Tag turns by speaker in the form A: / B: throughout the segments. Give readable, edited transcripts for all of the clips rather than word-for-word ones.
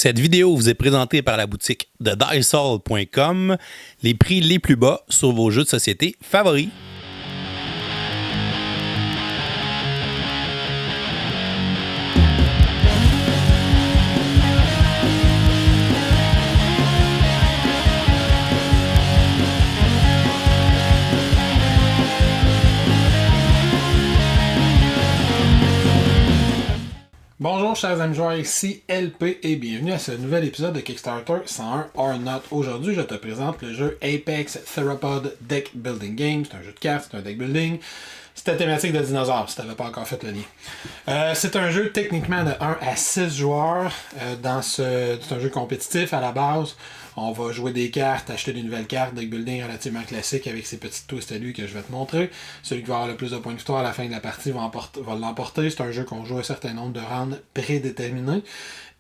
A: Cette vidéo vous est présentée par la boutique de Diceall.com, les prix les plus bas sur vos jeux de société favoris.
B: Bonjour chers amis joueurs, ici LP et bienvenue à ce nouvel épisode de Kickstarter 101 or Not. Aujourd'hui, je te présente le jeu Apex Theropod Deck Building Game. C'est un jeu de cartes, c'est un deck building. C'est la thématique de dinosaures, si tu n'avais pas encore fait le lien. C'est un jeu techniquement de 1 à 6 joueurs. C'est un jeu compétitif à la base. On va jouer des cartes, acheter des nouvelles cartes, deck building relativement classique avec ces petites twists à lui que je vais te montrer. Celui qui va avoir le plus de points de victoire à la fin de la partie va l'emporter. C'est un jeu qu'on joue un certain nombre de rounds prédéterminés.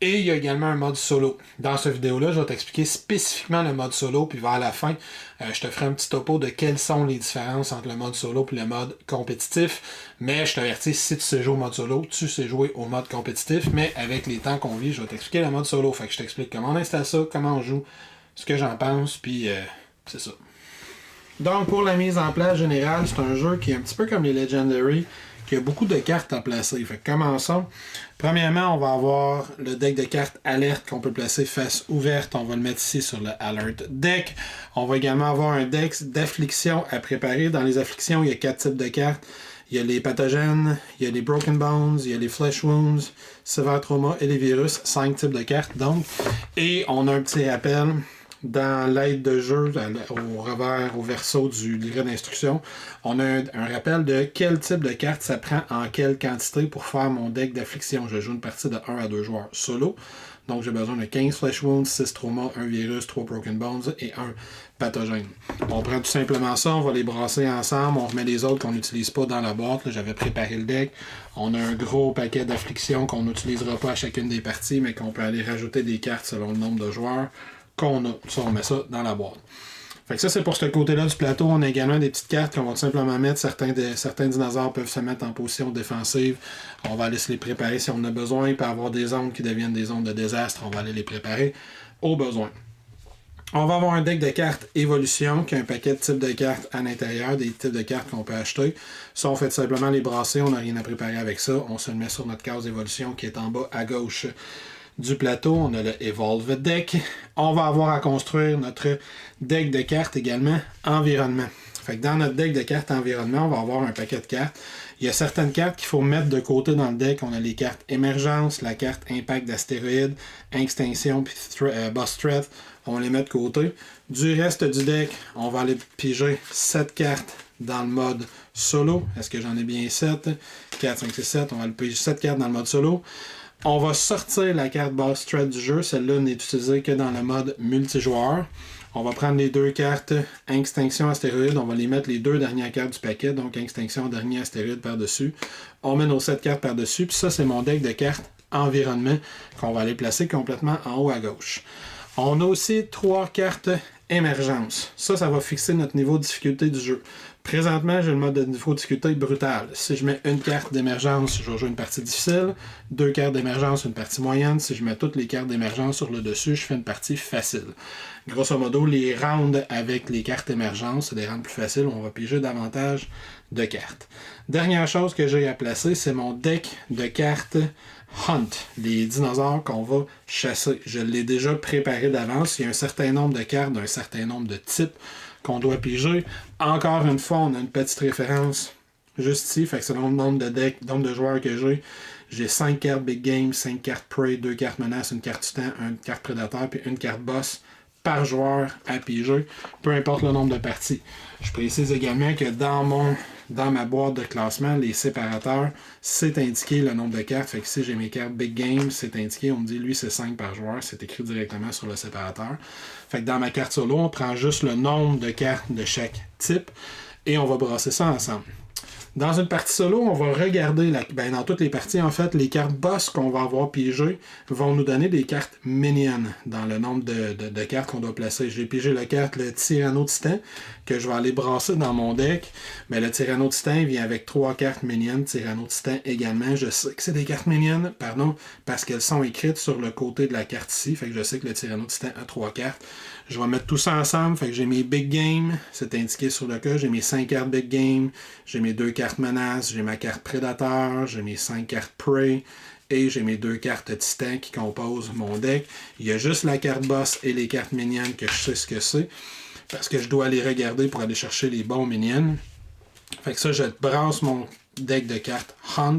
B: Et il y a également un mode solo. Dans cette vidéo-là, je vais t'expliquer spécifiquement le mode solo, puis vers la fin, je te ferai un petit topo de quelles sont les différences entre le mode solo et le mode compétitif. Mais je t'avertis, si tu sais jouer au mode solo, tu sais jouer au mode compétitif. Mais avec les temps qu'on vit, je vais t'expliquer le mode solo. Fait que je t'explique comment on installe ça, comment on joue, ce que j'en pense, puis c'est ça. Donc, pour la mise en place générale, c'est un jeu qui est un petit peu comme les Legendary, qui a beaucoup de cartes à placer. Fait que commençons. Premièrement, on va avoir le deck de cartes alerte qu'on peut placer face ouverte. On va le mettre ici sur le Alert Deck. On va également avoir un deck d'affliction à préparer. Dans les afflictions, il y a 4 types de cartes. Il y a les pathogènes, il y a les Broken Bones, il y a les Flesh Wounds, Severe Trauma et les virus. 5 types de cartes donc. Et on a un petit rappel. Dans l'aide de jeu, au revers, au verso du livret d'instruction, on a un rappel de quel type de carte ça prend en quelle quantité pour faire mon deck d'affliction. Je joue une partie de 1 à 2 joueurs solo. Donc j'ai besoin de 15 Flesh Wounds, 6 Trauma, 1 virus, 3 Broken Bones et 1 pathogène. On prend tout simplement ça, on va les brasser ensemble, on remet les autres qu'on n'utilise pas dans la boîte. Là, j'avais préparé le deck. On a un gros paquet d'afflictions qu'on n'utilisera pas à chacune des parties, mais qu'on peut aller rajouter des cartes selon le nombre de joueurs qu'on a. Ça, on met ça dans la boîte. Fait que ça, c'est pour ce côté-là du plateau. On a également des petites cartes qu'on va tout simplement mettre. Certains dinosaures peuvent se mettre en position défensive. On va aller se les préparer si on a besoin. Il peut y avoir des zones qui deviennent des zones de désastre. On va aller les préparer au besoin. On va avoir un deck de cartes évolution qui a un paquet de types de cartes à l'intérieur, des types de cartes qu'on peut acheter. Ça, on fait simplement les brasser. On n'a rien à préparer avec ça. On se le met sur notre case évolution qui est en bas à gauche du plateau. On a le Evolve Deck. On va avoir à construire notre deck de cartes également environnement. Fait que dans notre deck de cartes environnement, on va avoir un paquet de cartes. Il y a certaines cartes qu'il faut mettre de côté dans le deck. On a les cartes émergence, la carte impact d'astéroïdes, extinction puis boss threat. On les met de côté. Du reste du deck, on va aller piger 7 cartes dans le mode solo. Est-ce que j'en ai bien 7? 4, 5, 6, 7. On va le piger 7 cartes dans le mode solo. On va sortir la carte boss threat du jeu. Celle-là n'est utilisée que dans le mode multijoueur. On va prendre les deux cartes Extinction Astéroïde. On va les mettre les deux dernières cartes du paquet. Donc Extinction, dernier Astéroïde par-dessus. On met nos 7 cartes par-dessus. Puis ça, c'est mon deck de cartes environnement qu'on va aller placer complètement en haut à gauche. On a aussi 3 cartes émergence. Ça va fixer notre niveau de difficulté du jeu. Présentement, j'ai le mode de niveau de difficulté brutal. Si je mets une carte d'émergence, je vais jouer une partie difficile. 2 cartes d'émergence, une partie moyenne. Si je mets toutes les cartes d'émergence sur le dessus, je fais une partie facile. Grosso modo, les rounds avec les cartes émergence, c'est des rounds plus faciles. On va piger davantage de cartes. Dernière chose que j'ai à placer, c'est mon deck de cartes Hunt, les dinosaures qu'on va chasser. Je l'ai déjà préparé d'avance. Il y a un certain nombre de cartes d'un certain nombre de types qu'on doit piger. Encore une fois, on a une petite référence juste ici. Fait que selon le nombre de decks, nombre de joueurs que j'ai 5 cartes Big Game, 5 cartes Prey, 2 cartes Menace, une carte Titan, une carte Prédateur, puis une carte Boss par joueur à piger, peu importe le nombre de parties. Je précise également que dans ma boîte de classement, les séparateurs, c'est indiqué le nombre de cartes. Fait que si j'ai mes cartes Big Game, c'est indiqué, on me dit lui c'est 5 par joueur, c'est écrit directement sur le séparateur. Fait que dans ma carte solo, on prend juste le nombre de cartes de chaque type et on va brasser ça ensemble. Dans une partie solo, on va regarder, dans toutes les parties, en fait, les cartes boss qu'on va avoir pigées vont nous donner des cartes minions dans le nombre de cartes qu'on doit placer. J'ai pigé la carte, le Tyrannodistan, que je vais aller brasser dans mon deck. Mais le Tyrannodistan vient avec 3 cartes minions. Tyrannodistan également. Je sais que c'est des cartes minions, parce qu'elles sont écrites sur le côté de la carte ici. Fait que je sais que le Tyrannodistan a 3 cartes. Je vais mettre tout ça ensemble. Fait que j'ai mes Big Game, c'est indiqué sur le cas. J'ai mes 5 cartes Big Game. J'ai mes 2 cartes Menace. J'ai ma carte Prédateur. J'ai mes 5 cartes Prey. Et j'ai mes 2 cartes Titan qui composent mon deck. Il y a juste la carte Boss et les cartes Minions que je sais ce que c'est. Parce que je dois aller regarder pour aller chercher les bons Minions. Fait que ça, je brasse mon deck de cartes Hunt.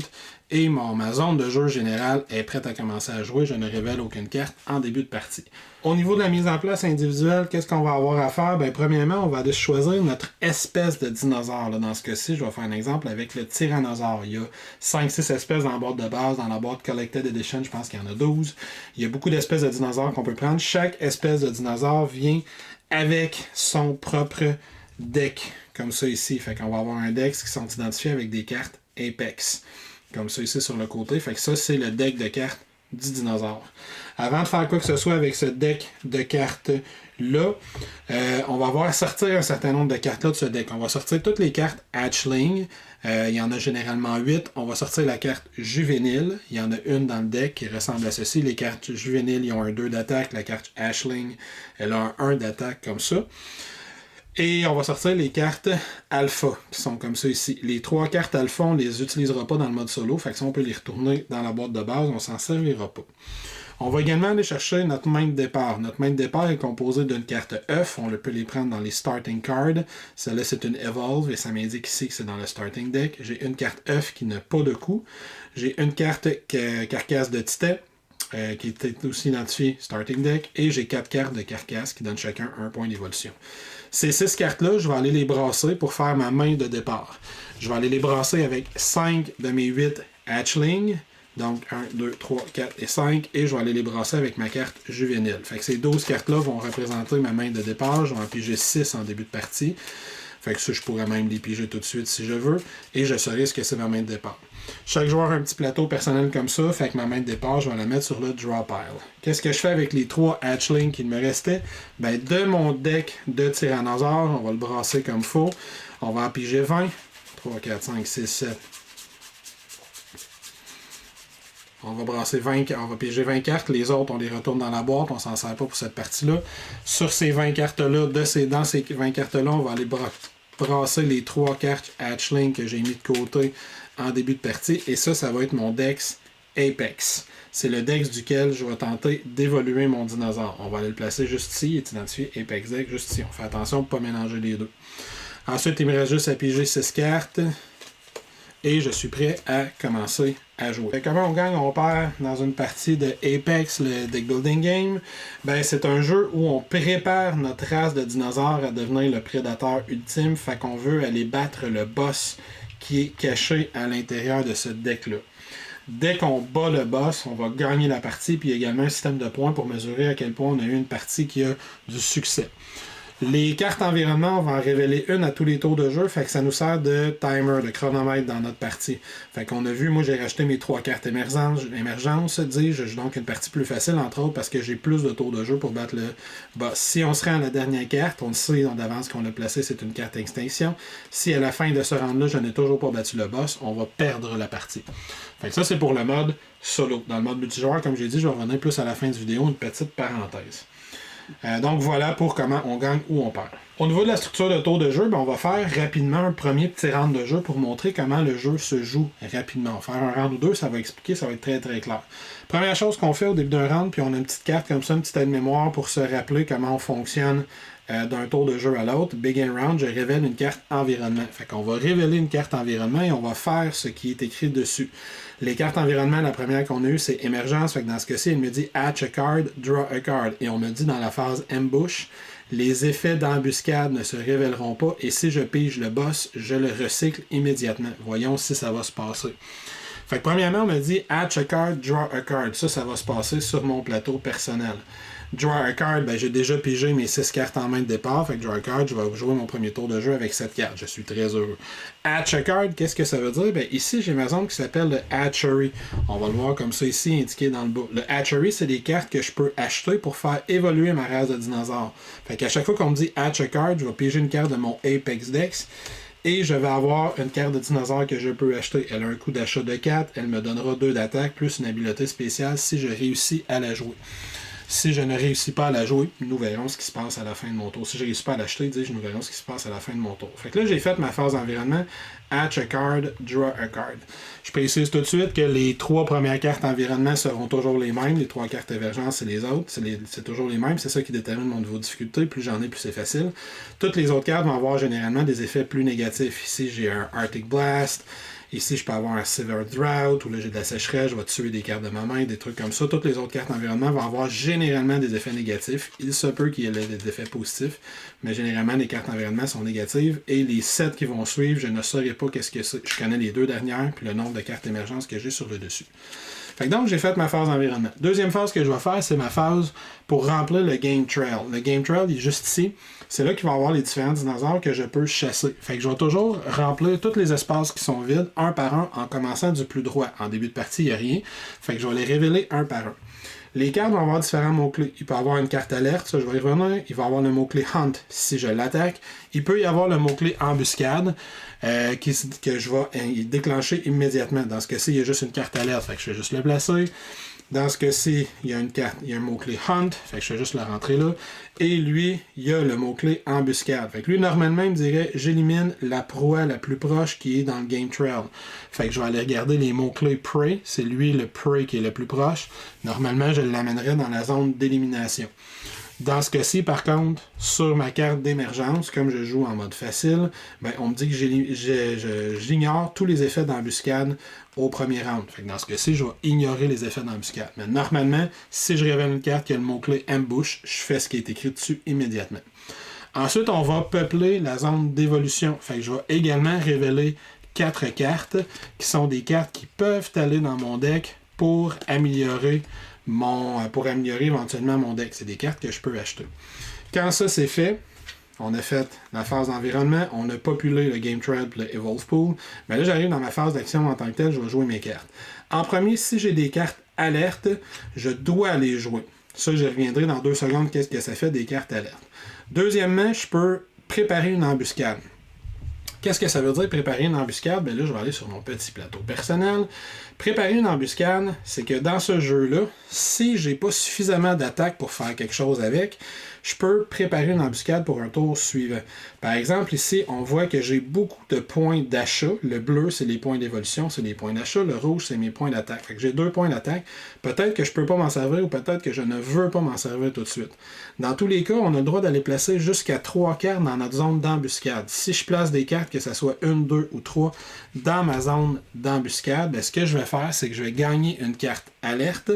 B: Et ma zone de jeu générale est prête à commencer à jouer. Je ne révèle aucune carte en début de partie. Au niveau de la mise en place individuelle, qu'est-ce qu'on va avoir à faire? Premièrement, on va aller choisir notre espèce de dinosaure. Là, dans ce cas-ci, je vais faire un exemple avec le tyrannosaure. Il y a 5-6 espèces dans la boîte de base. Dans la boîte Collected Edition, je pense qu'il y en a 12. Il y a beaucoup d'espèces de dinosaures qu'on peut prendre. Chaque espèce de dinosaure vient avec son propre deck. Comme ça ici. Fait qu'on va avoir un deck qui sont identifiés avec des cartes Apex. Comme ça ici sur le côté. Fait que ça, c'est le deck de cartes du dinosaure. Avant de faire quoi que ce soit avec ce deck de cartes-là, on va avoir à sortir un certain nombre de cartes-là de ce deck. On va sortir toutes les cartes Hatchling. Il y en a généralement 8. On va sortir la carte Juvénile. Il y en a une dans le deck qui ressemble à ceci. Les cartes Juvéniles, ils ont un 2 d'attaque. La carte Hatchling, elle a un 1 d'attaque comme ça. Et on va sortir les cartes alpha, qui sont comme ça ici. Les 3 cartes alpha, on ne les utilisera pas dans le mode solo. Fait que si on peut les retourner dans la boîte de base, on s'en servira pas. On va également aller chercher notre main de départ. Notre main de départ est composée d'une carte œuf. On peut les prendre dans les starting cards. Celle-là, c'est une Evolve et ça m'indique ici que c'est dans le starting deck. J'ai une carte œuf qui n'a pas de coût. J'ai une carte carcasse de Titan. Qui est aussi identifiée starting deck. Et j'ai 4 cartes de carcasse qui donnent chacun 1 point d'évolution. Ces 6 cartes-là, je vais aller les brasser pour faire ma main de départ. Je vais aller les brasser avec 5 de mes 8 hatchlings. Donc 1, 2, 3, 4 et 5. Et je vais aller les brasser avec ma carte juvénile. Fait que ces 12 cartes-là vont représenter ma main de départ. Je vais en piger 6 en début de partie. Fait que ça, je pourrais même les piger tout de suite si je veux. Et je saurai ce que c'est ma main de départ. Chaque joueur a un petit plateau personnel comme ça. Fait que ma main de départ, je vais la mettre sur le draw pile. Qu'est-ce que je fais avec les 3 hatchlings qui me restaient? De mon deck de tyrannosaure, on va le brasser comme il faut. On va en piger 20. 3, 4, 5, 6, 7. On va brasser 20, on va piger 20 cartes. Les autres, on les retourne dans la boîte. On s'en sert pas pour cette partie-là. Sur ces 20 cartes-là, dans ces 20 cartes-là, on va aller brasser les 3 cartes hatchling que j'ai mis de côté en début de partie. Et ça va être mon Dex Apex. C'est le Dex duquel je vais tenter d'évoluer mon dinosaure. On va aller le placer juste ici. Il est identifié Apex Dex juste ici. On fait attention pour ne pas mélanger les deux. Ensuite, il me reste juste à piger 6 cartes. Et je suis prêt à commencer à jouer. Comment on gagne, on perd dans une partie de Apex, le deck building game? C'est un jeu où on prépare notre race de dinosaures à devenir le prédateur ultime. Fait qu'on veut aller battre le boss qui est caché à l'intérieur de ce deck-là. Dès qu'on bat le boss, on va gagner la partie. Puis il y a également un système de points pour mesurer à quel point on a eu une partie qui a du succès. Les cartes environnement, on va en révéler une à tous les tours de jeu, fait que ça nous sert de timer, de chronomètre dans notre partie. Fait qu'on a vu, moi j'ai racheté mes 3 cartes émergence, dis-je, j'ai donc une partie plus facile, entre autres, parce que j'ai plus de tours de jeu pour battre le boss. Si on se rend à la dernière carte, on sait d'avance qu'on l'a placé, c'est une carte extinction. Si à la fin de ce round-là, je n'ai toujours pas battu le boss, on va perdre la partie. Fait que ça, c'est pour le mode solo. Dans le mode multijoueur, comme j'ai dit, je vais revenir plus à la fin du vidéo, une petite parenthèse. Donc voilà pour comment on gagne ou on perd. Au niveau de la structure de tour de jeu, on va faire rapidement un premier petit round de jeu pour montrer comment le jeu se joue rapidement. On va faire un round ou deux, ça va expliquer, ça va être très très clair. Première chose qu'on fait au début d'un round, puis on a une petite carte comme ça, une petite aide-mémoire pour se rappeler comment on fonctionne d'un tour de jeu à l'autre. Begin round, je révèle une carte environnement. Fait qu'on va révéler une carte environnement et on va faire ce qui est écrit dessus. Les cartes environnement, la première qu'on a eue, c'est émergence. Fait que dans ce cas-ci, elle me dit hatch a card, draw a card. Et on me dit dans la phase ambush, les effets d'embuscade ne se révéleront pas et si je pige le boss, je le recycle immédiatement. Voyons si ça va se passer. Fait que premièrement, on m'a dit Hatch a card, draw a card. Ça va se passer sur mon plateau personnel. Draw a card, ben, j'ai déjà pigé mes 6 cartes en main de départ. Fait que draw a card, je vais jouer mon premier tour de jeu avec cette carte. Je suis très heureux. Hatch a card, qu'est-ce que ça veut dire? Ben, ici, j'ai ma zone qui s'appelle le Hatchery. On va le voir comme ça ici, indiqué dans le bas. Le Hatchery, c'est des cartes que je peux acheter pour faire évoluer ma race de dinosaures. Fait qu'à chaque fois qu'on me dit Hatch a card, je vais piger une carte de mon Apex Dex. Et je vais avoir une carte de dinosaure que je peux acheter. Elle a un coût d'achat de 4. Elle me donnera 2 d'attaque plus une habileté spéciale si je réussis à la jouer. Si je ne réussis pas à la jouer, nous verrons ce qui se passe à la fin de mon tour. Si je ne réussis pas à l'acheter, nous verrons ce qui se passe à la fin de mon tour. Fait que là, j'ai fait ma phase d'environnement. Hatch a card, draw a card. Je précise tout de suite que les 3 premières cartes environnement seront toujours les mêmes. Les 3 cartes émergence, c'est les autres. C'est toujours les mêmes. C'est ça qui détermine mon niveau de difficulté. Plus j'en ai, plus c'est facile. Toutes les autres cartes vont avoir généralement des effets plus négatifs. Ici, j'ai un Arctic Blast. Ici, je peux avoir un Severe Drought, ou là, j'ai de la sécheresse, je vais tuer des cartes de ma main, des trucs comme ça. Toutes les autres cartes d'environnement vont avoir généralement des effets négatifs. Il se peut qu'il y ait des effets positifs, mais généralement, les cartes d'environnement sont négatives. Et les 7 qui vont suivre, je ne saurais pas qu'est-ce que c'est. Je connais les 2 dernières, puis le nombre de cartes émergence que j'ai sur le dessus. Fait que donc, j'ai fait ma phase d'environnement. Deuxième phase que je vais faire, c'est ma phase pour remplir le Game Trail. Le Game Trail, il est juste ici. C'est là qu'il va y avoir les différents dinosaures que je peux chasser. Fait que je vais toujours remplir tous les espaces qui sont vides, un par un, en commençant du plus droit. En début de partie, il n'y a rien. Fait que je vais les révéler un par un. Les cartes vont avoir différents mots-clés. Il peut y avoir une carte alerte, ça je vais y revenir. Il va y avoir le mot-clé Hunt si je l'attaque. Il peut y avoir le mot-clé Embuscade que je vais déclencher immédiatement. Dans ce cas-ci, il y a juste une carte alerte, fait que je vais juste le placer. Dans ce cas-ci, il y a une carte, il y a un mot-clé Hunt, fait que je vais juste le rentrer là. Et lui, il y a le mot-clé Embuscade. Fait que lui, normalement, il me dirait j'élimine la proie la plus proche qui est dans le Game Trail. Fait que je vais aller regarder les mots-clés Prey. C'est lui le Prey qui est le plus proche. Normalement, je l'amènerais dans la zone d'élimination. Dans ce cas-ci, par contre, sur ma carte d'émergence, comme je joue en mode facile, ben, on me dit que j'ignore tous les effets d'embuscade au premier round. Fait que dans ce cas-ci, je vais ignorer les effets d'embuscade. Mais normalement, si je révèle une carte qui a le mot-clé Ambush, je fais ce qui est écrit dessus immédiatement. Ensuite, on va peupler la zone d'évolution. Fait que je vais également révéler 4 cartes qui sont des cartes qui peuvent aller dans mon deck pour améliorer éventuellement mon deck. C'est des cartes que je peux acheter. Quand ça c'est fait, on a fait la phase d'environnement, on a populé le Game Trail et le Evolve Pool. Ben là, j'arrive dans ma phase d'action en tant que telle, je vais jouer mes cartes. En premier, si j'ai des cartes alertes, je dois les jouer. Ça, je reviendrai dans 2 secondes qu'est-ce que ça fait des cartes alertes. Deuxièmement, je peux préparer une embuscade. Qu'est-ce que ça veut dire préparer une embuscade? Ben là, je vais aller sur mon petit plateau personnel. Préparer une embuscade, c'est que dans ce jeu-là, si j'ai pas suffisamment d'attaque pour faire quelque chose avec, je peux préparer une embuscade pour un tour suivant. Par exemple, ici, on voit que j'ai beaucoup de points d'achat. Le bleu, c'est les points d'évolution, c'est les points d'achat. Le rouge, c'est mes points d'attaque. Fait que j'ai 2 points d'attaque. Peut-être que je peux pas m'en servir ou peut-être que je ne veux pas m'en servir tout de suite. Dans tous les cas, on a le droit d'aller placer jusqu'à 3 cartes dans notre zone d'embuscade. Si je place des cartes, que ce soit 1, 2 ou 3, dans ma zone d'embuscade, ben, ce que je vais faire, c'est que je vais gagner une carte alerte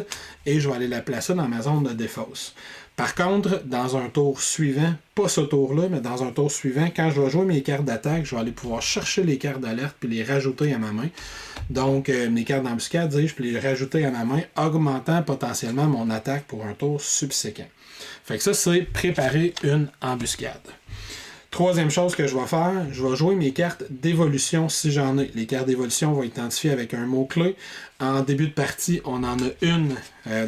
B: et je vais aller la placer dans ma zone de défausse. Par contre, dans un tour suivant, pas ce tour-là, mais dans un tour suivant, quand je vais jouer mes cartes d'attaque, je vais aller pouvoir chercher les cartes d'alerte puis les rajouter à ma main. Donc, mes cartes d'embuscade, je peux les rajouter à ma main, augmentant potentiellement mon attaque pour un tour subséquent. Fait que ça, c'est préparer une embuscade. Troisième chose que je vais faire, je vais jouer mes cartes d'évolution si j'en ai. Les cartes d'évolution vont être identifiées avec un mot-clé. En début de partie, on en a une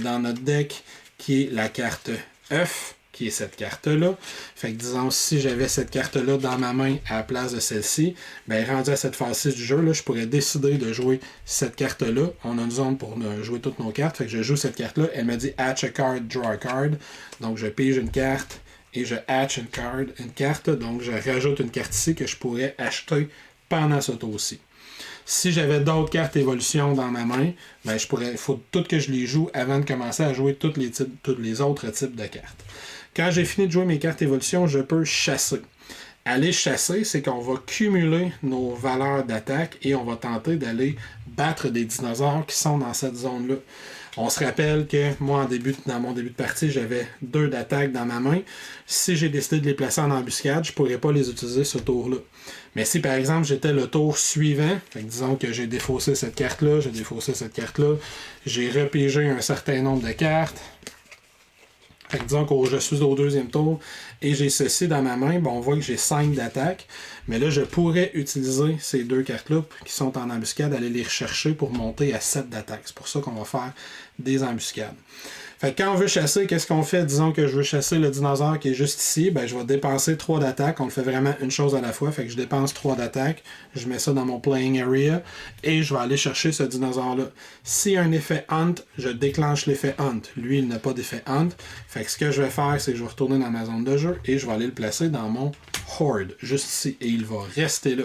B: dans notre deck qui est la carte œuf, qui est cette carte-là. Fait que disons, si j'avais cette carte-là dans ma main à la place de celle-ci, ben rendu à cette phase 6 du jeu, là, je pourrais décider de jouer cette carte-là. On a une zone pour jouer toutes nos cartes. Fait que je joue cette carte-là. Elle me dit « Hatch a card, draw a card ». Donc je pige une carte et je hatch une carte. Donc je rajoute une carte ici que je pourrais acheter pendant ce tour-ci. Si j'avais d'autres cartes évolution dans ma main, ben il faut tout que je les joue avant de commencer à jouer tous les autres types de cartes. Quand j'ai fini de jouer mes cartes évolution, je peux chasser. Aller chasser, c'est qu'on va cumuler nos valeurs d'attaque et on va tenter d'aller battre des dinosaures qui sont dans cette zone-là. On se rappelle que moi, dans mon début de partie, j'avais 2 d'attaque dans ma main. Si j'ai décidé de les placer en embuscade, je ne pourrais pas les utiliser ce tour-là. Mais si par exemple j'étais le tour suivant, fait que disons que j'ai défaussé cette carte-là, j'ai repigé un certain nombre de cartes. Fait que disons que je suis au 2e tour et j'ai ceci dans ma main, on voit que j'ai 5 d'attaque. Mais là, je pourrais utiliser ces 2 cartes-là qui sont en embuscade, aller les rechercher pour monter à 7 d'attaque. C'est pour ça qu'on va faire des embuscades. Fait que quand on veut chasser, qu'est-ce qu'on fait? Disons que je veux chasser le dinosaure qui est juste ici. Je vais dépenser 3 d'attaque. On le fait vraiment une chose à la fois. Fait que je dépense 3 d'attaque. Je mets ça dans mon playing area. Et je vais aller chercher ce dinosaure-là. S'il y a un effet Hunt, je déclenche l'effet Hunt. Lui, il n'a pas d'effet Hunt. Fait que ce que je vais faire, c'est que je vais retourner dans ma zone de jeu. Et je vais aller le placer dans mon Horde. Juste ici. Et il va rester là.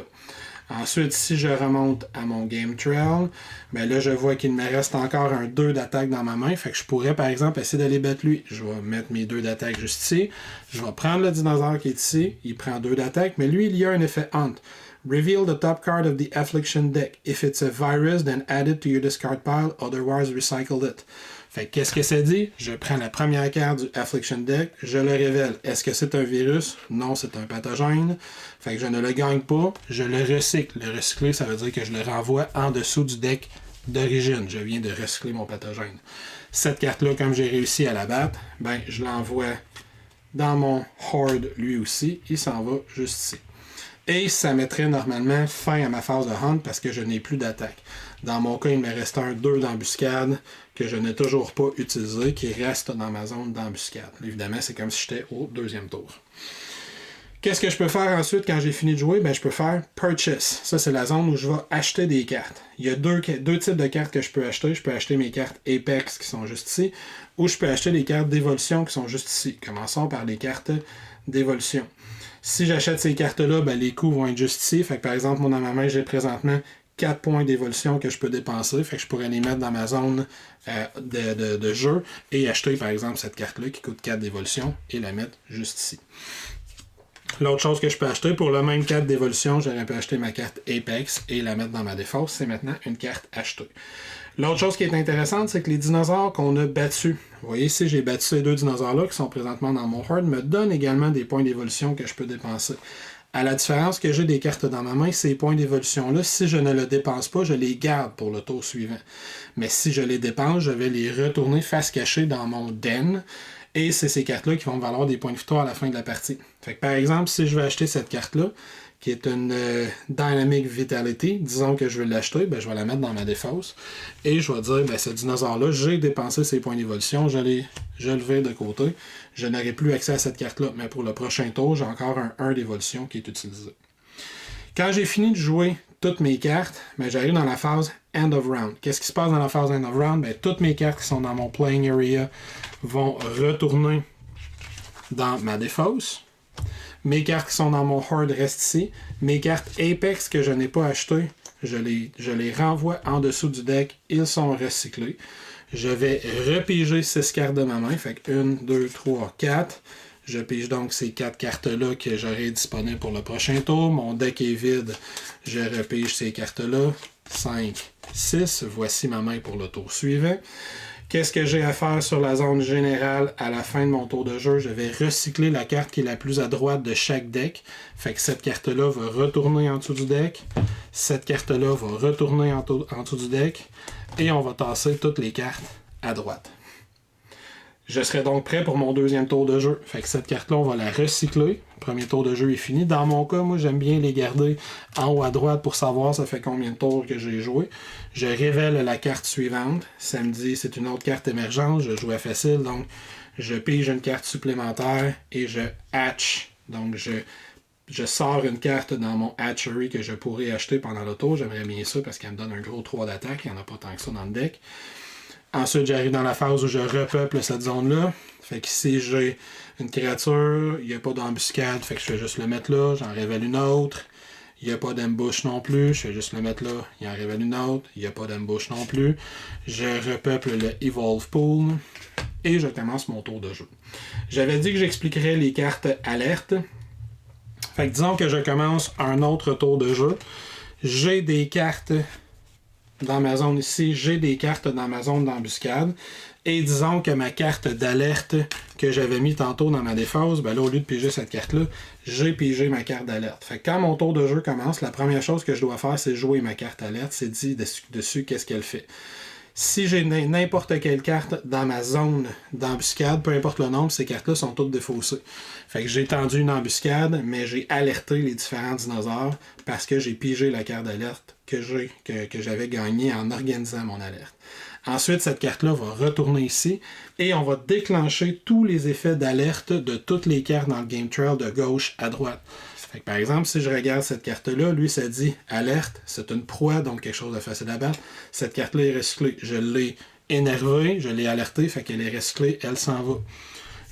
B: Ensuite, si je remonte à mon Game Trail, là, je vois qu'il me reste encore un 2 d'attaque dans ma main. Fait que je pourrais, par exemple, essayer d'aller battre lui. Je vais mettre mes 2 d'attaque juste ici. Je vais prendre le dinosaure qui est ici. Il prend 2 d'attaque, mais lui, il y a un effet Hunt. Reveal the top card of the Affliction deck. If it's a virus, then add it to your discard pile, otherwise recycle it. Fait que qu'est-ce que ça dit? Je prends la première carte du Affliction Deck, je le révèle. Est-ce que c'est un virus? Non, c'est un pathogène. Fait que je ne le gagne pas, je le recycle. Le recycler, ça veut dire que je le renvoie en dessous du deck d'origine. Je viens de recycler mon pathogène. Cette carte-là, comme j'ai réussi à la battre, je l'envoie dans mon Horde lui aussi. Il s'en va juste ici. Et ça mettrait normalement fin à ma phase de hunt parce que je n'ai plus d'attaque. Dans mon cas, il me reste un 2 d'embuscade que je n'ai toujours pas utilisé, qui reste dans ma zone d'embuscade. Évidemment, c'est comme si j'étais au 2e tour. Qu'est-ce que je peux faire ensuite quand j'ai fini de jouer? Je peux faire Purchase. Ça, c'est la zone où je vais acheter des cartes. Il y a deux types de cartes que je peux acheter. Je peux acheter mes cartes Apex qui sont juste ici, ou je peux acheter des cartes d'évolution qui sont juste ici. Commençons par les cartes d'évolution. Si j'achète ces cartes-là, les coûts vont être juste ici. Fait que, par exemple, moi, dans ma main, j'ai présentement 4 points d'évolution que je peux dépenser. Fait que je pourrais les mettre dans ma zone de jeu et acheter, par exemple, cette carte-là qui coûte 4 d'évolution et la mettre juste ici. L'autre chose que je peux acheter, pour le même 4 d'évolution, j'aurais pu acheter ma carte Apex et la mettre dans ma défausse. C'est maintenant une carte achetée. L'autre chose qui est intéressante, c'est que les dinosaures qu'on a battus, vous voyez ici, j'ai battu ces 2 dinosaures-là qui sont présentement dans mon Horde, me donnent également des points d'évolution que je peux dépenser. À la différence que j'ai des cartes dans ma main, ces points d'évolution-là, si je ne les dépense pas, je les garde pour le tour suivant. Mais si je les dépense, je vais les retourner face cachée dans mon den. Et c'est ces cartes-là qui vont me valoir des points de victoire à la fin de la partie. Fait que par exemple, si je veux acheter cette carte-là, qui est une Dynamic Vitality, disons que je veux l'acheter, je vais la mettre dans ma défausse. Et je vais dire, ce dinosaure-là, j'ai dépensé ses points d'évolution, je le vais de côté. Je n'aurai plus accès à cette carte-là, mais pour le prochain tour, j'ai encore un 1 d'évolution qui est utilisé. Quand j'ai fini de jouer toutes mes cartes, j'arrive dans la phase End of Round. Qu'est-ce qui se passe dans la phase End of Round? Toutes mes cartes qui sont dans mon Playing Area vont retourner dans ma défausse. Mes cartes qui sont dans mon Horde restent ici. Mes cartes Apex que je n'ai pas achetées, je les renvoie en dessous du deck. Ils sont recyclés. Je vais repiger 6 cartes de ma main. Fait que 1, 2, 3, 4. Je pige donc ces 4 cartes-là que j'aurai disponibles pour le prochain tour. Mon deck est vide. Je repige ces cartes-là. 5, 6. Voici ma main pour le tour suivant. Qu'est-ce que j'ai à faire sur la zone générale à la fin de mon tour de jeu? Je vais recycler la carte qui est la plus à droite de chaque deck. Fait que cette carte-là va retourner en dessous du deck. Cette carte-là va retourner en dessous du deck. Et on va tasser toutes les cartes à droite. Je serai donc prêt pour mon 2e tour de jeu. Fait que cette carte-là, on va la recycler. Le premier tour de jeu est fini. Dans mon cas, moi, j'aime bien les garder en haut à droite pour savoir ça fait combien de tours que j'ai joué. Je révèle la carte suivante. Ça me dit c'est une autre carte émergente. Je joue à facile, donc je pige une carte supplémentaire et je hatch. Donc je sors une carte dans mon hatchery que je pourrais acheter pendant le tour. J'aimerais bien ça parce qu'elle me donne un gros 3 d'attaque. Il n'y en a pas tant que ça dans le deck. Ensuite, j'arrive dans la phase où je repeuple cette zone-là. Fait que si j'ai une créature, il n'y a pas d'embuscade, fait que je vais juste le mettre là, j'en révèle une autre. Il n'y a pas d'ambush non plus, je vais juste le mettre là, il en révèle une autre. Il n'y a pas d'ambush non plus. Je repeuple le Evolve Pool et je commence mon tour de jeu. J'avais dit que j'expliquerais les cartes alertes. Fait que disons que je commence un autre tour de jeu. J'ai des cartes dans ma zone ici, j'ai des cartes dans ma zone d'embuscade. Et disons que ma carte d'alerte que j'avais mis tantôt dans ma défausse, ben là, au lieu de piger cette carte-là, j'ai pigé ma carte d'alerte. Fait que quand mon tour de jeu commence, la première chose que je dois faire, c'est jouer ma carte alerte. C'est dit dessus qu'est-ce qu'elle fait. Si j'ai n'importe quelle carte dans ma zone d'embuscade, peu importe le nombre, ces cartes-là sont toutes défaussées. Fait que j'ai tendu une embuscade, mais j'ai alerté les différents dinosaures parce que j'ai pigé la carte d'alerte que j'avais gagnée en organisant mon alerte. Ensuite, cette carte-là va retourner ici et on va déclencher tous les effets d'alerte de toutes les cartes dans le Game Trail de gauche à droite. Fait que par exemple, si je regarde cette carte-là, lui, ça dit alerte, c'est une proie, donc quelque chose de facile à battre. Cette carte-là est recyclée. Je l'ai énervé, je l'ai alerté, fait qu'elle est recyclée, elle s'en va.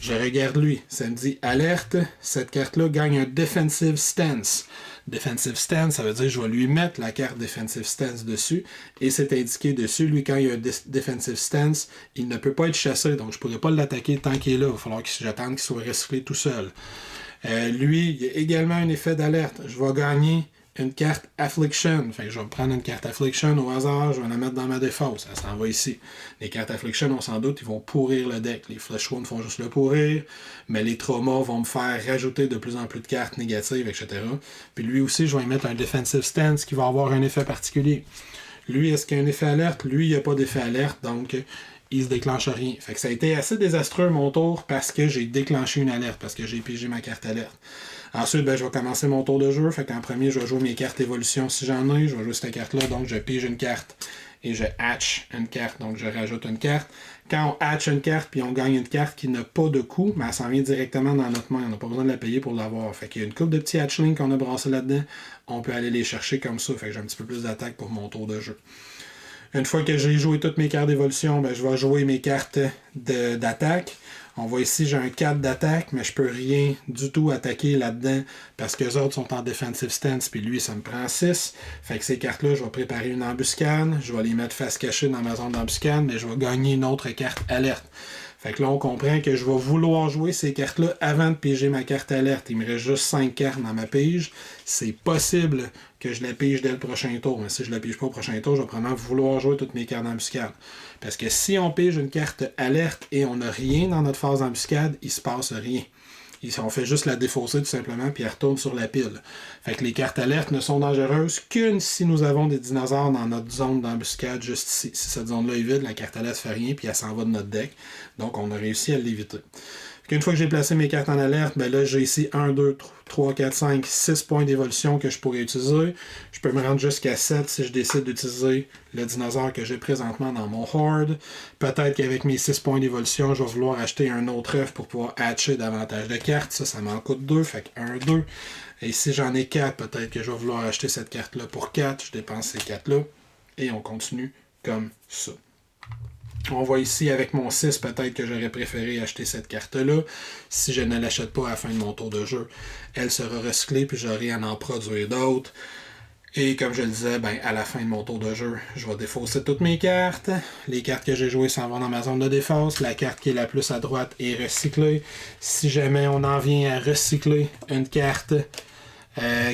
B: Je regarde lui, ça me dit alerte, cette carte-là gagne un defensive stance. Defensive stance, ça veut dire que je vais lui mettre la carte defensive stance dessus et c'est indiqué dessus. Lui, quand il y a un defensive stance, il ne peut pas être chassé, donc je ne pourrai pas l'attaquer tant qu'il est là. Il va falloir que j'attende qu'il soit recyclé tout seul. Lui, il y a également un effet d'alerte. Je vais gagner une carte Affliction. Fait que je vais prendre une carte Affliction au hasard, je vais la mettre dans ma défausse. Ça s'en va ici. Les cartes Affliction, on s'en doute, ils vont pourrir le deck. Les Flesh Wounds font juste le pourrir, mais les traumas vont me faire rajouter de plus en plus de cartes négatives, etc. Puis lui aussi, je vais y mettre un Defensive Stance qui va avoir un effet particulier. Lui, est-ce qu'il y a un effet alerte? Lui, il n'y a pas d'effet alerte, donc il se déclenche rien. Fait que ça a été assez désastreux mon tour parce que j'ai déclenché une alerte, parce que j'ai pigé ma carte alerte. Ensuite, je vais commencer mon tour de jeu. Fait qu'en premier, je vais jouer mes cartes évolution si j'en ai. Je vais jouer cette carte-là, donc je pige une carte et je hatch une carte, donc je rajoute une carte. Quand on hatch une carte puis on gagne une carte qui n'a pas de coût, mais elle s'en vient directement dans notre main. On n'a pas besoin de la payer pour l'avoir. Fait qu'il y a une couple de petits hatchlings qu'on a brassés là-dedans. On peut aller les chercher comme ça. Fait que j'ai un petit peu plus d'attaque pour mon tour de jeu. Une fois que j'ai joué toutes mes cartes d'évolution, je vais jouer mes cartes d'attaque. On voit ici, j'ai un 4 d'attaque, mais je peux rien du tout attaquer là-dedans parce que les autres sont en defensive stance, puis lui, ça me prend 6. Fait que ces cartes-là, je vais préparer une embuscade. Je vais les mettre face cachée dans ma zone d'embuscade, mais je vais gagner une autre carte alerte. Fait que là, on comprend que je vais vouloir jouer ces cartes-là avant de piger ma carte alerte. Il me reste juste 5 cartes dans ma pige. C'est possible que je la pige dès le prochain tour. Mais si je la pige pas au prochain tour, je vais probablement vouloir jouer toutes mes cartes d'embuscade. Parce que si on pige une carte alerte et on n'a rien dans notre phase d'embuscade, il se passe rien. On fait juste la défausser tout simplement, puis elle retourne sur la pile. Fait que les cartes alertes ne sont dangereuses qu'une si nous avons des dinosaures dans notre zone d'embuscade juste ici. Si cette zone-là est vide, la carte alerte ne fait rien, puis elle s'en va de notre deck. Donc on a réussi à l'éviter. Une fois que j'ai placé mes cartes en alerte, là j'ai ici 1, 2, 3, 4, 5, 6 points d'évolution que je pourrais utiliser. Je peux me rendre jusqu'à 7 si je décide d'utiliser le dinosaure que j'ai présentement dans mon horde. Peut-être qu'avec mes 6 points d'évolution, je vais vouloir acheter un autre œuf pour pouvoir hatcher davantage de cartes. Ça m'en coûte 2, fait que 1, 2. Et si j'en ai 4, peut-être que je vais vouloir acheter cette carte-là pour 4. Je dépense ces 4-là. Et on continue comme ça. On voit ici avec mon 6, peut-être que j'aurais préféré acheter cette carte-là. Si je ne l'achète pas à la fin de mon tour de jeu, elle sera recyclée, puis j'aurai à en produire d'autres. Et comme je le disais, à la fin de mon tour de jeu, je vais défausser toutes mes cartes. Les cartes que j'ai jouées s'en vont dans ma zone de défense. La carte qui est la plus à droite est recyclée. Si jamais on en vient à recycler une carte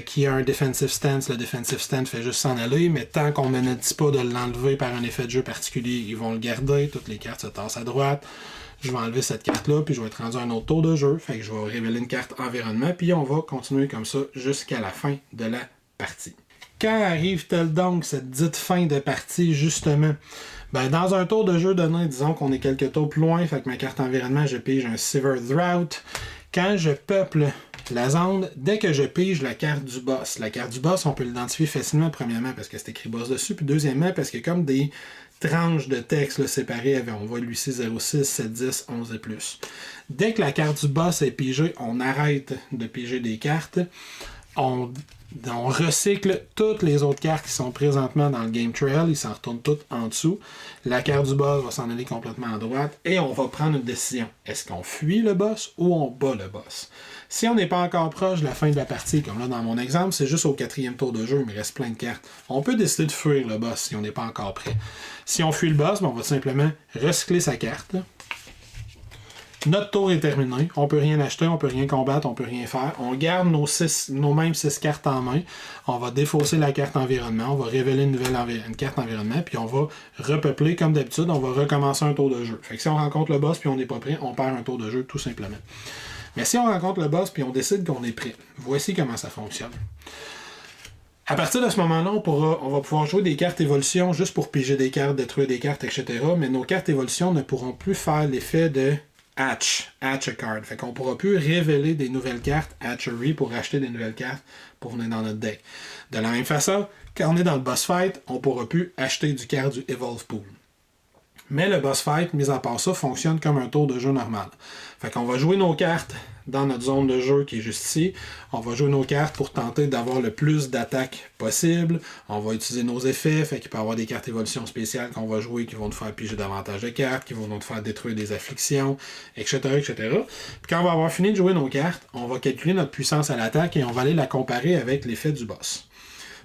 B: qui a un defensive stance, le defensive stance fait juste s'en aller, mais tant qu'on ne dit pas de l'enlever par un effet de jeu particulier, ils vont le garder. Toutes les cartes se tassent à droite. Je vais enlever cette carte-là, puis je vais être rendu à un autre tour de jeu. Fait que je vais révéler une carte environnement, puis on va continuer comme ça jusqu'à la fin de la partie. Quand arrive-t-elle donc cette dite fin de partie, justement? Dans un tour de jeu donné, disons qu'on est quelques tours plus loin, fait que ma carte environnement, je pige un Sever Drought. Quand je peuple la zone, dès que je pige la carte du boss, on peut l'identifier facilement, premièrement, parce que c'est écrit boss dessus, puis deuxièmement, parce qu'il y a comme des tranches de texte là, séparées, on voit lui 6, 0, 6, 7, 10, 11 et plus. Dès que la carte du boss est pigée, on arrête de piger des cartes, on recycle toutes les autres cartes qui sont présentement dans le Game Trail. Ils s'en retournent toutes en dessous. La carte du boss va s'en aller complètement à droite. Et on va prendre une décision. Est-ce qu'on fuit le boss ou on bat le boss? Si on n'est pas encore proche de la fin de la partie, comme là dans mon exemple, c'est juste au 4e tour de jeu, il me reste plein de cartes. On peut décider de fuir le boss si on n'est pas encore prêt. Si on fuit le boss, on va simplement recycler sa carte. Notre tour est terminé. On peut rien acheter, on peut rien combattre, on peut rien faire. On garde nos mêmes 6 cartes en main. On va défausser la carte environnement. On va révéler une carte environnement. Puis on va repeupler comme d'habitude. On va recommencer un tour de jeu. Fait que si on rencontre le boss puis on n'est pas prêt, on perd un tour de jeu tout simplement. Mais si on rencontre le boss puis on décide qu'on est prêt, voici comment ça fonctionne. À partir de ce moment-là, on va pouvoir jouer des cartes évolution juste pour piger des cartes, détruire des cartes, etc. Mais nos cartes évolution ne pourront plus faire l'effet de hatch a card. Fait qu'on ne pourra plus révéler des nouvelles cartes hatchery pour acheter des nouvelles cartes pour venir dans notre deck. De la même façon, quand on est dans le boss fight, on ne pourra plus acheter du card du Evolve Pool. Mais le boss fight, mis à part ça, fonctionne comme un tour de jeu normal. Fait qu'on va jouer nos cartes dans notre zone de jeu qui est juste ici. On va jouer nos cartes pour tenter d'avoir le plus d'attaques possible. On va utiliser nos effets, fait qu'il peut y avoir des cartes évolution spéciales qu'on va jouer qui vont nous faire piger davantage de cartes, qui vont nous faire détruire des afflictions, etc., etc. Puis quand on va avoir fini de jouer nos cartes, on va calculer notre puissance à l'attaque et on va aller la comparer avec l'effet du boss.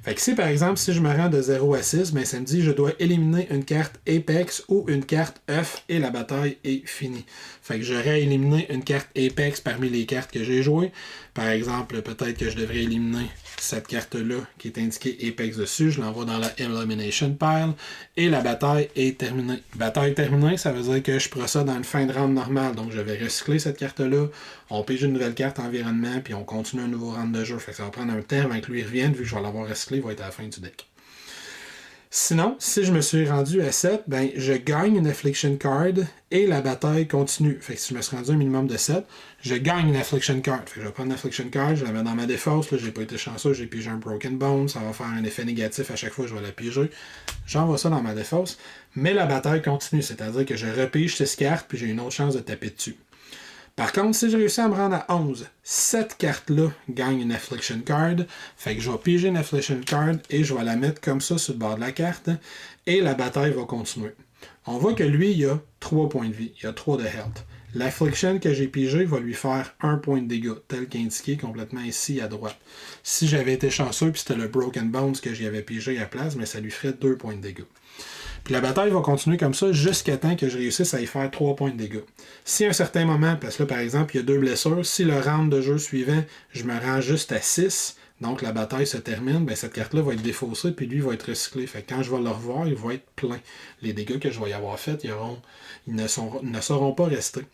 B: Fait que si par exemple, si je me rends de 0 à 6, ben ça me dit que je dois éliminer une carte Apex ou une carte œuf et la bataille est finie. Fait que j'aurais éliminé une carte Apex parmi les cartes que j'ai jouées. Par exemple, peut-être que je devrais éliminer cette carte-là qui est indiquée Apex dessus. Je l'envoie dans la Elimination Pile et la bataille est terminée. Bataille terminée, ça veut dire que je procède dans une fin de round normale. Donc je vais recycler cette carte-là, on pige une nouvelle carte environnement, puis on continue un nouveau round de jeu. Fait que ça va prendre un temps avant que lui revienne, vu que je vais l'avoir recyclé, il va être à la fin du deck. Sinon, si je me suis rendu à 7, ben je gagne une Affliction Card et la bataille continue. Fait que si je me suis rendu à un minimum de 7, je gagne une Affliction Card. Fait que je vais prendre une Affliction Card, je la mets dans ma défausse, là j'ai pas été chanceux, j'ai pigé un Broken Bone, ça va faire un effet négatif à chaque fois que je vais la piger. J'envoie ça dans ma défausse, mais la bataille continue, c'est-à-dire que je repige 6 cartes puis j'ai une autre chance de taper dessus. Par contre, si je réussis à me rendre à 11, cette carte-là gagne une Affliction Card. Fait que je vais piger une Affliction Card et je vais la mettre comme ça sur le bord de la carte. Et la bataille va continuer. On voit que lui, il a 3 points de vie. Il a 3 de health. L'Affliction que j'ai pigé va lui faire 1 point de dégâts, tel qu'indiqué complètement ici à droite. Si j'avais été chanceux, puis c'était le Broken Bones que j'y avais pigé à la place, mais ça lui ferait 2 points de dégâts. Puis la bataille va continuer comme ça jusqu'à temps que je réussisse à y faire 3 points de dégâts. Si à un certain moment, parce que là par exemple, il y a 2 blessures, si le round de jeu suivant, je me rends juste à 6, donc la bataille se termine, ben cette carte-là va être défaussée, puis lui va être recyclé. Fait que quand je vais le revoir, il va être plein. Les dégâts que je vais y avoir faits, ils ne seront pas restés.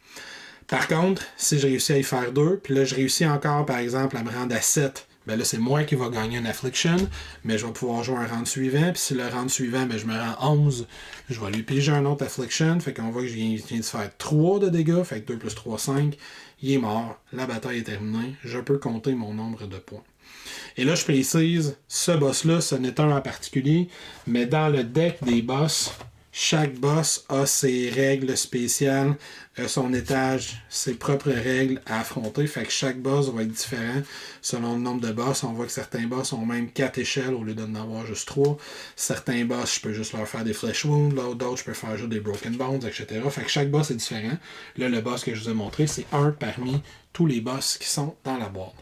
B: Par contre, si je réussis à y faire 2, puis là je réussis encore par exemple à me rendre à 7, ben là, c'est moi qui va gagner une Affliction, mais je vais pouvoir jouer un round suivant. Puis si le round suivant, ben, je me rends 11, je vais lui piger un autre Affliction. Fait qu'on voit que je viens de faire 3 de dégâts. Fait que 2 plus 3, 5. Il est mort. La bataille est terminée. Je peux compter mon nombre de points. Et là, je précise, ce boss-là, ce n'est un en particulier, mais dans le deck des boss, chaque boss a ses règles spéciales, son étage, ses propres règles à affronter. Fait que chaque boss va être différent selon le nombre de boss. On voit que certains boss ont même 4 échelles au lieu d'en avoir juste 3. Certains boss, je peux juste leur faire des Flesh Wounds. D'autres, je peux faire juste des Broken Bones, etc. Fait que chaque boss est différent. Là, le boss que je vous ai montré, c'est un parmi tous les boss qui sont dans la boîte.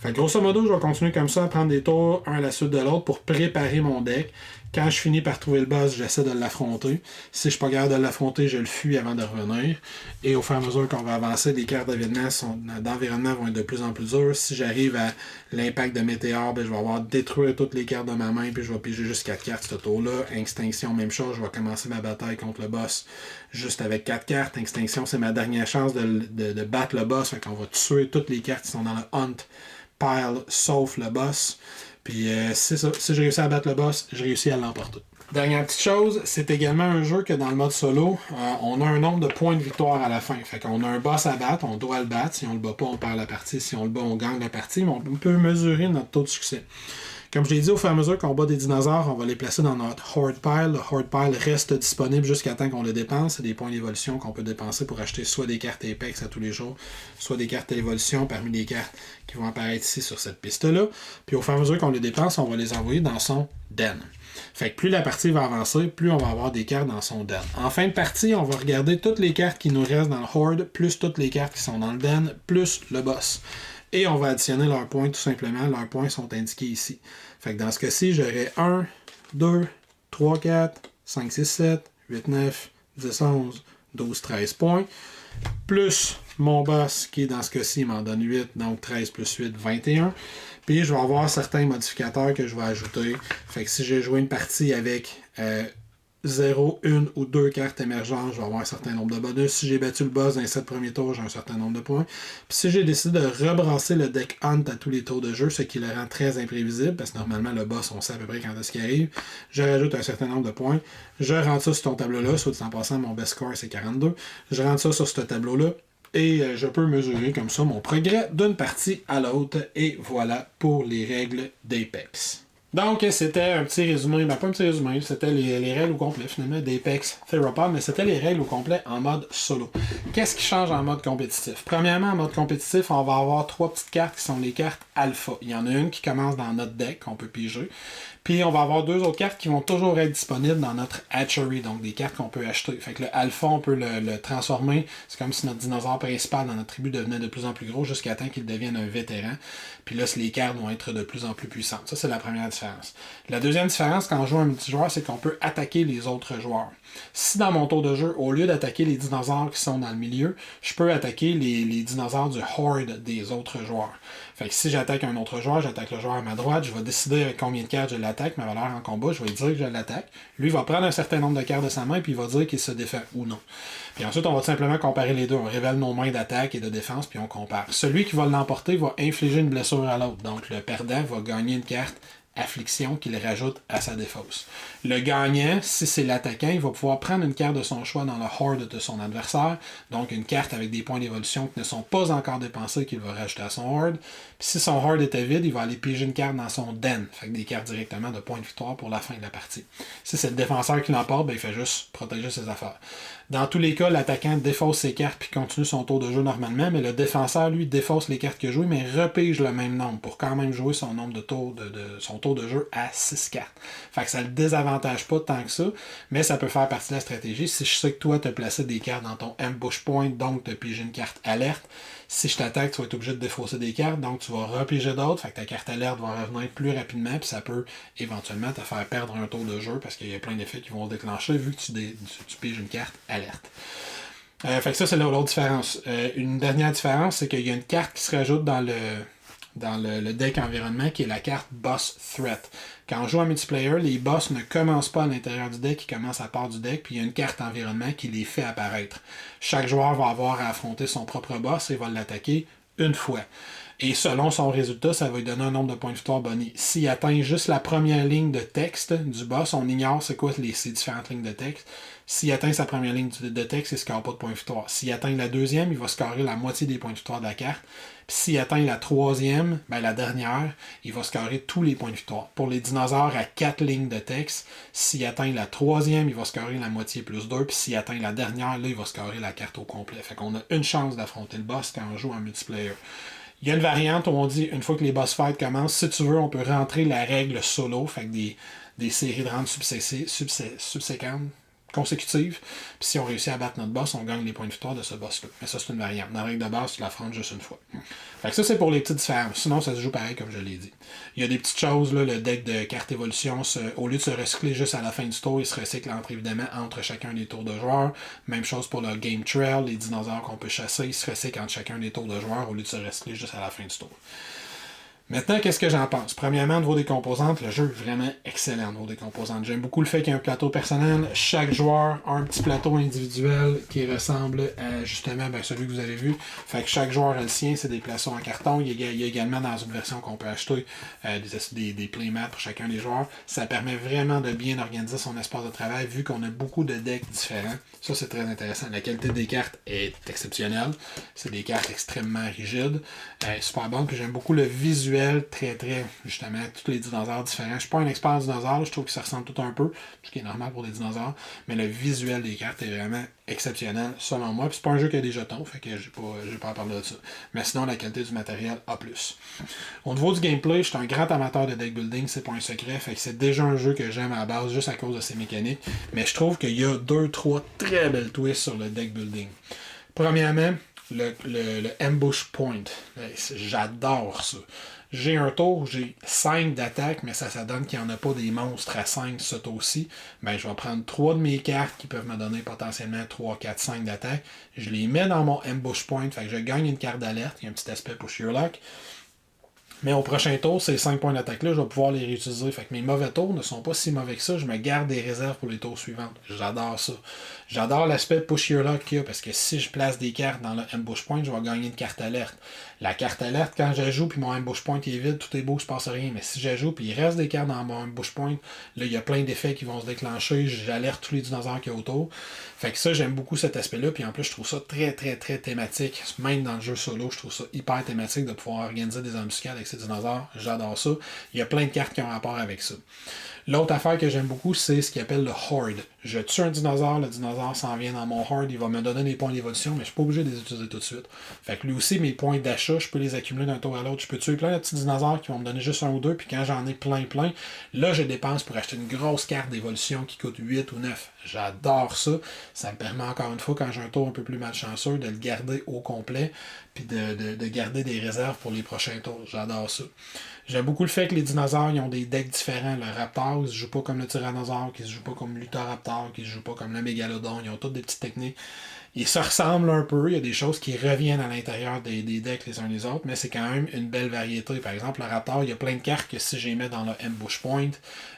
B: Fait que grosso modo, je vais continuer comme ça à prendre des tours un à la suite de l'autre pour préparer mon deck. Quand je finis par trouver le boss, j'essaie de l'affronter. Si je suis pas capable de l'affronter, je le fuis avant de revenir. Et au fur et à mesure qu'on va avancer, les cartes d'environnement vont être de plus en plus dures. Si j'arrive à l'impact de météore, ben, je vais avoir détruire toutes les cartes de ma main, puis je vais piger juste 4 cartes ce tour-là. Extinction, même chose, je vais commencer ma bataille contre le boss juste avec 4 cartes. Extinction, c'est ma dernière chance de battre le boss. Fait qu'on va tuer toutes les cartes qui sont dans le hunt pile, sauf le boss. Puis c'est ça, si j'ai réussi à battre le boss, j'ai réussi à l'emporter. Dernière petite chose, c'est également un jeu que dans le mode solo, on a un nombre de points de victoire à la fin. Fait qu'on a un boss à battre, on doit le battre. Si on le bat pas, on perd la partie. Si on le bat, on gagne la partie. Mais on peut mesurer notre taux de succès. Comme je l'ai dit, au fur et à mesure qu'on bat des dinosaures, on va les placer dans notre Horde Pile. Le Horde Pile reste disponible jusqu'à temps qu'on le dépense. C'est des points d'évolution qu'on peut dépenser pour acheter soit des cartes Apex à tous les jours, soit des cartes d'évolution parmi les cartes qui vont apparaître ici sur cette piste-là. Puis au fur et à mesure qu'on les dépense, on va les envoyer dans son den. Fait que plus la partie va avancer, plus on va avoir des cartes dans son den. En fin de partie, on va regarder toutes les cartes qui nous restent dans le Horde, plus toutes les cartes qui sont dans le den, plus le boss. Et on va additionner leurs points tout simplement. Leurs points sont indiqués ici. Fait que dans ce cas-ci, j'aurai 1, 2, 3, 4, 5, 6, 7, 8, 9, 10, 11, 12, 13 points. Plus Mon boss, qui dans ce cas-ci, il m'en donne 8, donc 13 plus 8, 21. Puis je vais avoir certains modificateurs que je vais ajouter. Fait que si j'ai joué une partie avec 0, 1 ou 2 cartes émergentes, je vais avoir un certain nombre de bonus. Si j'ai battu le boss dans les 7 premiers tours, j'ai un certain nombre de points. Puis si j'ai décidé de rebrasser le deck Hunt à tous les tours de jeu, ce qui le rend très imprévisible, parce que normalement le boss, on sait à peu près quand est-ce qu'il arrive, je rajoute un certain nombre de points. Je rentre ça sur ton tableau-là, soit en passant, mon best score c'est 42. Je rentre ça sur ce tableau-là. Et je peux mesurer comme ça mon progrès d'une partie à l'autre. Et voilà pour les règles d'Apex. Donc, c'était un petit résumé, ben pas un petit résumé, c'était les règles au complet finalement d'Apex Theropod, mais c'était les règles au complet en mode solo. Qu'est-ce qui change en mode compétitif? Premièrement, en mode compétitif, on va avoir 3 petites cartes qui sont les cartes alpha. Il y en a une qui commence dans notre deck, qu'on peut piger. Puis on va avoir 2 autres cartes qui vont toujours être disponibles dans notre hatchery, donc des cartes qu'on peut acheter. Fait que le alpha, on peut le transformer. C'est comme si notre dinosaure principal dans notre tribu devenait de plus en plus gros jusqu'à temps qu'il devienne un vétéran. Puis là, les cartes vont être de plus en plus puissantes. Ça, c'est la première différence. La deuxième différence, quand on joue un multijoueur, c'est qu'on peut attaquer les autres joueurs. Si dans mon tour de jeu, au lieu d'attaquer les dinosaures qui sont dans le milieu, je peux attaquer les dinosaures du horde des autres joueurs. Fait que si j'attaque un autre joueur, j'attaque le joueur à ma droite, je vais décider avec combien de cartes je l'attaque, ma valeur en combat, je vais lui dire que je l'attaque. Lui, il va prendre un certain nombre de cartes de sa main, puis il va dire qu'il se défend ou non. Puis ensuite, on va simplement comparer les deux. On révèle nos mains d'attaque et de défense, puis on compare. Celui qui va l'emporter va infliger une blessure à l'autre. Donc, le perdant va gagner une carte affliction qu'il rajoute à sa défausse. Le gagnant, si c'est l'attaquant, il va pouvoir prendre une carte de son choix dans le horde de son adversaire, donc une carte avec des points d'évolution qui ne sont pas encore dépensés qu'il va rajouter à son horde. Puis si son horde était vide, il va aller piger une carte dans son den, fait que des cartes directement de points de victoire pour la fin de la partie. Si c'est le défenseur qui l'emporte, ben il fait juste protéger ses affaires. Dans tous les cas, l'attaquant défausse ses cartes puis continue son tour de jeu normalement, mais le défenseur, lui, défausse les cartes qu'il a jouées, mais repige le même nombre pour quand même jouer son nombre de tours son tour de jeu à 6 cartes. Fait que ça le désavantage pas tant que ça, mais ça peut faire partie de la stratégie. Si je sais que toi, tu as placé des cartes dans ton ambush point, donc tu as pigé une carte alerte, si je t'attaque, tu vas être obligé de défausser des cartes, donc tu vas repiger d'autres, fait que ta carte alerte va revenir plus rapidement, puis ça peut éventuellement te faire perdre un tour de jeu parce qu'il y a plein d'effets qui vont se déclencher vu que tu piges une carte alerte. Fait que ça, c'est l'autre différence. Une dernière différence, c'est qu'il y a une carte qui se rajoute dans le deck environnement qui est la carte Boss Threat. Quand on joue en multiplayer, les boss ne commencent pas à l'intérieur du deck, ils commencent à part du deck, puis il y a une carte environnement qui les fait apparaître. Chaque joueur va avoir à affronter son propre boss et va l'attaquer une fois. Et selon son résultat, ça va lui donner un nombre de points de victoire bonus. S'il atteint juste la première ligne de texte du boss, on ignore c'est quoi ces différentes lignes de texte. S'il atteint sa première ligne de texte, il ne score pas de points de victoire. S'il atteint la deuxième, il va scorer la moitié des points de victoire de la carte. Puis s'il atteint la troisième, la dernière, il va scorer tous les points de victoire. Pour les dinosaures à 4 lignes de texte, s'il atteint la troisième, il va scorer la moitié plus 2. Puis s'il atteint la dernière, là, il va scorer la carte au complet. Fait qu'on a une chance d'affronter le boss quand on joue en multiplayer. Il y a une variante où on dit, une fois que les boss fights commencent, si tu veux, on peut rentrer la règle solo, fait que des séries de rounds subséquentes, consécutives. Puis si on réussit à battre notre boss, on gagne les points de victoire de ce boss-là. Mais ça, c'est une variante. Dans la règle de base, tu l'affrontes juste une fois. Fait que ça, c'est pour les petites différences. Sinon, ça se joue pareil, comme je l'ai dit. Il y a des petites choses, là, le deck de carte évolution, au lieu de se recycler juste à la fin du tour, il se recycle évidemment entre chacun des tours de joueurs. Même chose pour le game trail, les dinosaures qu'on peut chasser, ils se recyclent entre chacun des tours de joueurs au lieu de se recycler juste à la fin du tour. Maintenant, qu'est-ce que j'en pense? Premièrement, au niveau des composantes, le jeu est vraiment excellent au niveau des composantes. J'aime beaucoup le fait qu'il y ait un plateau personnel. Chaque joueur a un petit plateau individuel qui ressemble à justement celui que vous avez vu. Fait que chaque joueur a le sien, c'est des plateaux en carton. Il y a également dans une version qu'on peut acheter des playmats pour chacun des joueurs. Ça permet vraiment de bien organiser son espace de travail vu qu'on a beaucoup de decks différents. Ça, c'est très intéressant. La qualité des cartes est exceptionnelle. C'est des cartes extrêmement rigides. Super bonne. Puis j'aime beaucoup le visuel très, justement, tous les dinosaures différents. Je ne suis pas un expert en dinosaures, je trouve que ça ressemble tout un peu, ce qui est normal pour les dinosaures, mais le visuel des cartes est vraiment exceptionnel, selon moi. Puis c'est pas un jeu qui a des jetons, fait que j'ai pas à parler de ça. Mais sinon, la qualité du matériel A+. Au niveau du gameplay, je suis un grand amateur de deck building, c'est pas un secret, fait que c'est déjà un jeu que j'aime à la base, juste à cause de ses mécaniques, mais je trouve qu'il y a 2-3 très belles twists sur le deck building. Premièrement, le Ambush Point. J'adore ça. J'ai un tour, j'ai 5 d'attaque, mais ça donne qu'il n'y en a pas des monstres à 5 ce tour-ci. Ben, je vais prendre 3 de mes cartes qui peuvent me donner potentiellement 3, 4, 5 d'attaque. Je les mets dans mon Ambush Point, fait que je gagne une carte d'alerte, il y a un petit aspect pour Sherlock. Mais au prochain tour, ces 5 points d'attaque-là, je vais pouvoir les réutiliser. Fait que mes mauvais tours ne sont pas si mauvais que ça. Je me garde des réserves pour les tours suivants. J'adore ça. J'adore l'aspect push your luck qu'il y a, parce que si je place des cartes dans le ambush point, je vais gagner une carte alerte. La carte alerte, quand j'ajoute puis mon ambush point est vide, tout est beau, il se passe rien. Mais si j'ajoute puis il reste des cartes dans mon ambush point, là, il y a plein d'effets qui vont se déclencher. J'alerte tous les dinosaures qu'il y a autour. Fait que ça, j'aime beaucoup cet aspect-là. Puis en plus, je trouve ça très, très, très thématique. Même dans le jeu solo, je trouve ça hyper thématique de pouvoir organiser des embuscades avec ces dinosaures. J'adore ça. Il y a plein de cartes qui ont rapport avec ça. L'autre affaire que j'aime beaucoup, c'est ce qu'il appelle le Horde. Je tue un dinosaure, le dinosaure s'en vient dans mon Horde, il va me donner des points d'évolution, mais je suis pas obligé de les utiliser tout de suite. Fait que lui aussi, mes points d'achat, je peux les accumuler d'un tour à l'autre. Je peux tuer plein de petits dinosaures qui vont me donner juste un ou deux, puis quand j'en ai plein, là, je dépense pour acheter une grosse carte d'évolution qui coûte 8 ou 9. J'adore ça. Ça me permet encore une fois, quand j'ai un tour un peu plus malchanceux, de le garder au complet, puis de garder des réserves pour les prochains tours. J'adore ça. J'aime beaucoup le fait que les dinosaures ils ont des decks différents. Le Raptor, il se joue pas comme le Tyrannosaure, qui se joue pas comme l'Utahoraptor, qui se joue pas comme le Mégalodon. Ils ont toutes des petites techniques. Ils se ressemblent un peu. Il y a des choses qui reviennent à l'intérieur des decks les uns les autres, mais c'est quand même une belle variété. Par exemple, le Raptor, il y a plein de cartes que si je les mets dans le Ambush Point,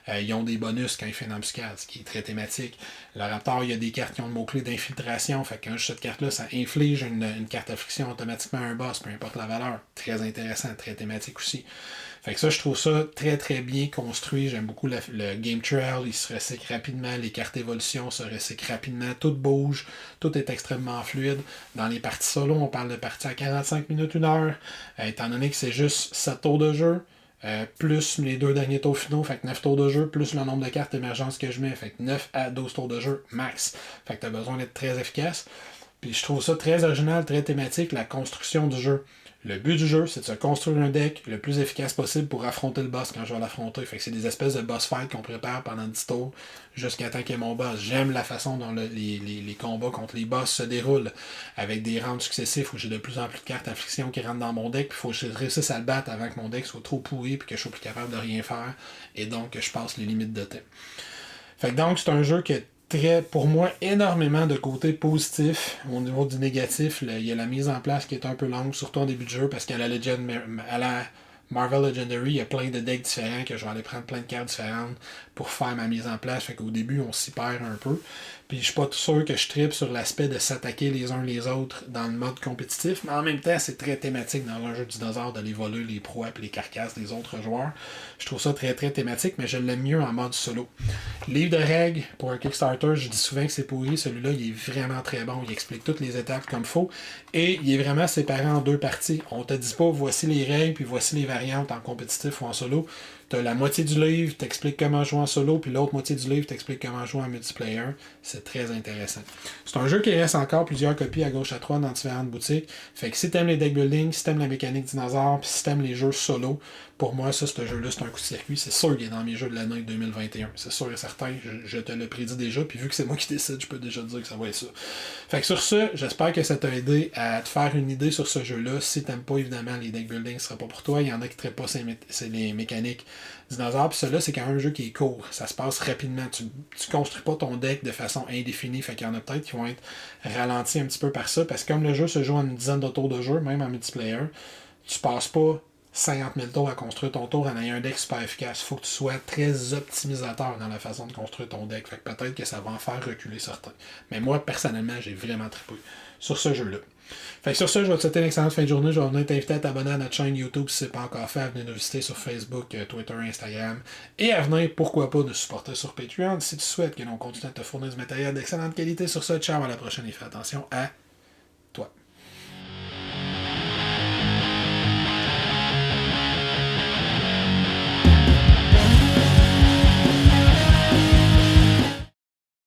B: ils ont des bonus quand il fait une embuscade, ce qui est très thématique. Le Raptor, il y a des cartes qui ont le mot-clé d'infiltration. Fait que quand cette carte-là, ça inflige une carte affliction automatiquement à un boss, peu importe la valeur. Très intéressant, très thématique aussi. Fait que ça, je trouve ça très très bien construit. J'aime beaucoup le Game Trail, il se recycle rapidement, les cartes évolution se recyclent rapidement, tout bouge, tout est extrêmement fluide. Dans les parties solo, on parle de parties à 45 minutes, 1 heure, étant donné que c'est juste 7 tours de jeu. Plus les 2 derniers tours finaux, fait que 9 tours de jeu, plus le nombre de cartes d'émergence que je mets, fait que 9 à 12 tours de jeu max. Fait que tu as besoin d'être très efficace. Puis je trouve ça très original, très thématique, la construction du jeu. Le but du jeu, c'est de se construire un deck le plus efficace possible pour affronter le boss quand je vais l'affronter. Fait que c'est des espèces de boss fights qu'on prépare pendant 10 tours jusqu'à temps qu'il y ait mon boss. J'aime la façon dont les combats contre les boss se déroulent avec des rounds successifs où j'ai de plus en plus de cartes affliction qui rentrent dans mon deck. Puis il faut que je réussisse à le battre avant que mon deck soit trop pourri puis que je sois plus capable de rien faire et donc que je passe les limites de temps. Fait que donc c'est un jeu qui est pour moi, énormément de côtés positifs. Au niveau du négatif, il y a la mise en place qui est un peu longue, surtout en début de jeu, parce qu'à la Marvel Legendary, il y a plein de decks différents que je vais aller prendre plein de cartes différentes pour faire ma mise en place. Fait qu'au début, on s'y perd un peu. Puis je suis pas tout sûr que je trippe sur l'aspect de s'attaquer les uns les autres dans le mode compétitif, mais en même temps, c'est très thématique dans un jeu de dinosaures d'aller voler les proies et les carcasses des autres joueurs. Je trouve ça très très thématique, mais je l'aime mieux en mode solo. Livre de règles pour un Kickstarter, je dis souvent que c'est pourri. Celui-là, il est vraiment très bon. Il explique toutes les étapes comme il faut. Et il est vraiment séparé en 2 parties. On te dit pas voici les règles puis voici les variantes en compétitif ou en solo. T'as la moitié du livre, t'expliques comment jouer en solo, puis l'autre moitié du livre, t'expliques comment jouer en multiplayer. C'est très intéressant. C'est un jeu qui reste encore plusieurs copies à gauche à droite dans différentes boutiques. Fait que si t'aimes les deck building, si t'aimes la mécanique dinosaure, puis si t'aimes les jeux solo, pour moi, ça, ce jeu-là, c'est un coup de circuit. C'est sûr qu'il est dans mes jeux de l'année 2021. C'est sûr et certain. Je te le prédis déjà, puis vu que c'est moi qui décide, je peux déjà te dire que ça va être ça. Fait que sur ce, j'espère que ça t'a aidé à te faire une idée sur ce jeu-là. Si t'aimes pas, évidemment, les deck building, ce sera pas pour toi. Il y en a qui ne pas c'est les mécaniques dinosaures. Puis celui-là, c'est quand même un jeu qui est court. Ça se passe rapidement. Tu construis pas ton deck de façon indéfinie. Fait qu'il y en a peut-être qui vont être ralentis un petit peu par ça. Parce que comme le jeu se joue en une dizaine de tours de jeu, même en multiplayer, tu passes pas 50 000 tours à construire ton tour en ayant un deck super efficace. Il faut que tu sois très optimisateur dans la façon de construire ton deck. Fait que peut-être que ça va en faire reculer certains. Mais moi, personnellement, j'ai vraiment trippé sur ce jeu-là. Fait que sur ça, je vais te souhaiter une excellente fin de journée. Je vais venir t'inviter à t'abonner à notre chaîne YouTube si ce n'est pas encore fait, à venir nous visiter sur Facebook, Twitter, Instagram. Et à venir, pourquoi pas, nous supporter sur Patreon si tu souhaites que l'on continue à te fournir du matériel d'excellente qualité. Sur ça, ciao, à la prochaine et fais attention à